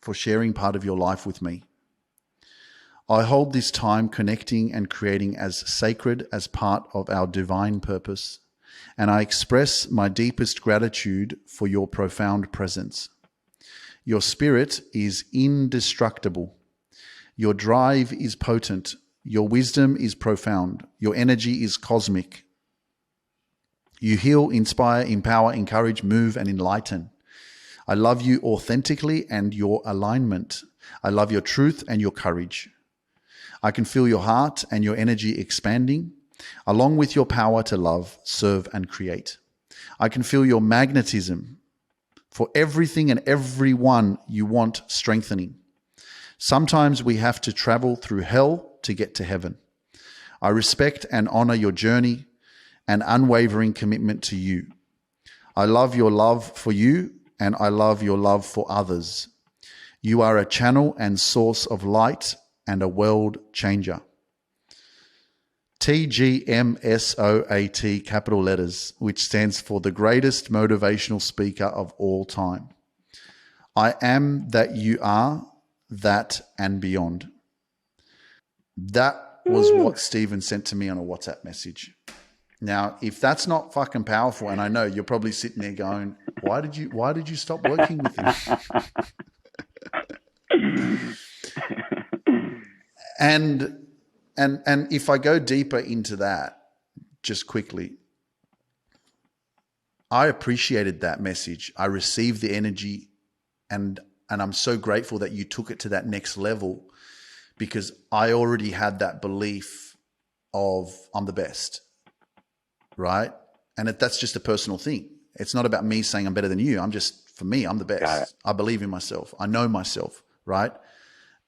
for sharing part of your life with me. I hold this time connecting and creating as sacred as part of our divine purpose, and I express my deepest gratitude for your profound presence. Your spirit is indestructible. Your drive is potent. Your wisdom is profound. Your energy is cosmic. You heal, inspire, empower, encourage, move, and enlighten. I love you authentically and your alignment. I love your truth and your courage. I can feel your heart and your energy expanding, along with your power to love, serve, and create. I can feel your magnetism for everything and everyone you want strengthening. Sometimes we have to travel through hell to get to heaven. I respect and honor your journey and unwavering commitment to you. I love your love for you, and I love your love for others. You are a channel and source of light and a world changer. TGMSOAT, capital letters, which stands for the greatest motivational speaker of all time. I am that you are, that and beyond. That was what Stephen sent to me on a WhatsApp message. Now, if that's not fucking powerful, and I know you're probably sitting there going, why did you stop working with him? And if I go deeper into that, just quickly, I appreciated that message. I received the energy, and I'm so grateful that you took it to that next level, because I already had that belief of I'm the best, right? And that's just a personal thing. It's not about me saying I'm better than you. For me, I'm the best. I believe in myself. I know myself, right?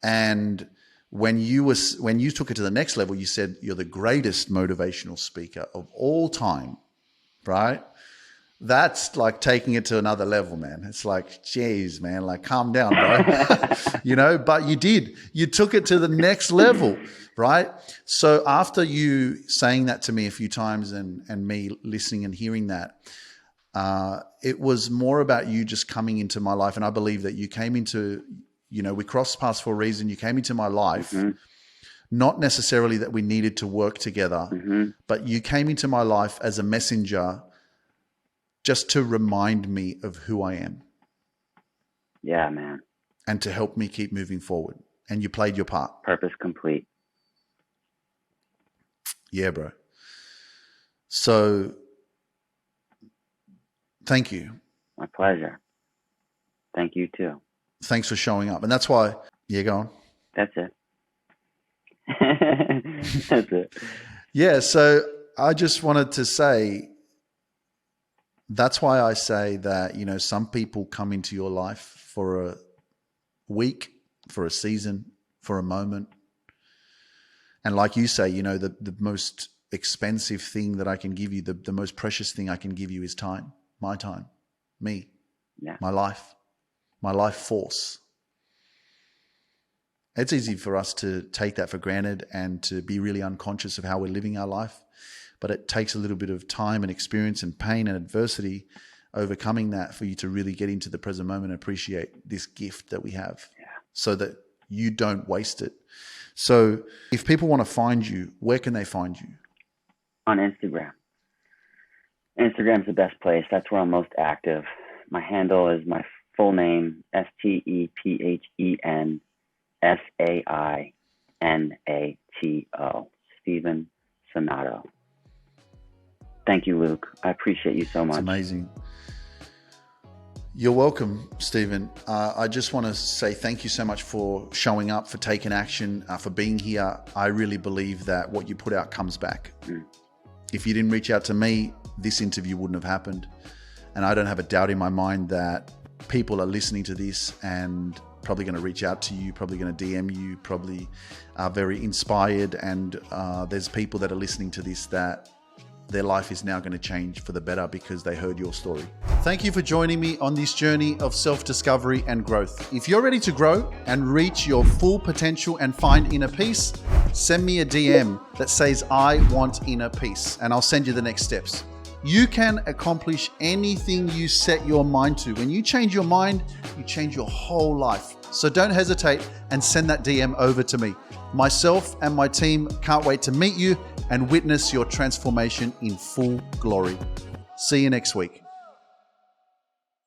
And when you took it to the next level, you said you're the greatest motivational speaker of all time, right? That's like taking it to another level, man. It's like, geez, man, like calm down, bro. But you took it to the next level, right? So after you saying that to me a few times and me listening and hearing that, it was more about you just coming into my life. And I believe that you came into, we crossed paths for a reason. You came into my life, Mm-hmm. not necessarily that we needed to work together, Mm-hmm. but you came into my life as a messenger just to remind me of who I am. Yeah, man. And to help me keep moving forward. And you played your part. Purpose complete. Yeah, bro. So, thank you. My pleasure. Thank you too. Thanks for showing up. And that's why, go on. That's it. That's it. Yeah, so I just wanted to say, that's why I say that, some people come into your life for a week, for a season, for a moment. And like you say, the most expensive thing that I can give you, the most precious thing I can give you is time, my time, me, my life force. It's easy for us to take that for granted and to be really unconscious of how we're living our life. But it takes a little bit of time and experience and pain and adversity overcoming that for you to really get into the present moment and appreciate this gift that we have so that you don't waste it. So if people want to find you, where can they find you? On Instagram. Instagram's the best place. That's where I'm most active. My handle is my full name, StephenSainato. Stephen Sainato. Thank you, Luke. I appreciate you so much. It's amazing. You're welcome, Stephen. I just want to say thank you so much for showing up, for taking action, for being here. I really believe that what you put out comes back. If you didn't reach out to me, this interview wouldn't have happened. And I don't have a doubt in my mind that people are listening to this and probably going to reach out to you, probably going to DM you, probably are very inspired. And there's people that are listening to this that their life is now going to change for the better because they heard your story. Thank you for joining me on this journey of self-discovery and growth. If you're ready to grow and reach your full potential and find inner peace, send me a DM that says, I want inner peace, and I'll send you the next steps. You can accomplish anything you set your mind to. When you change your mind, you change your whole life. So don't hesitate and send that DM over to me. Myself and my team can't wait to meet you and witness your transformation in full glory. See you next week.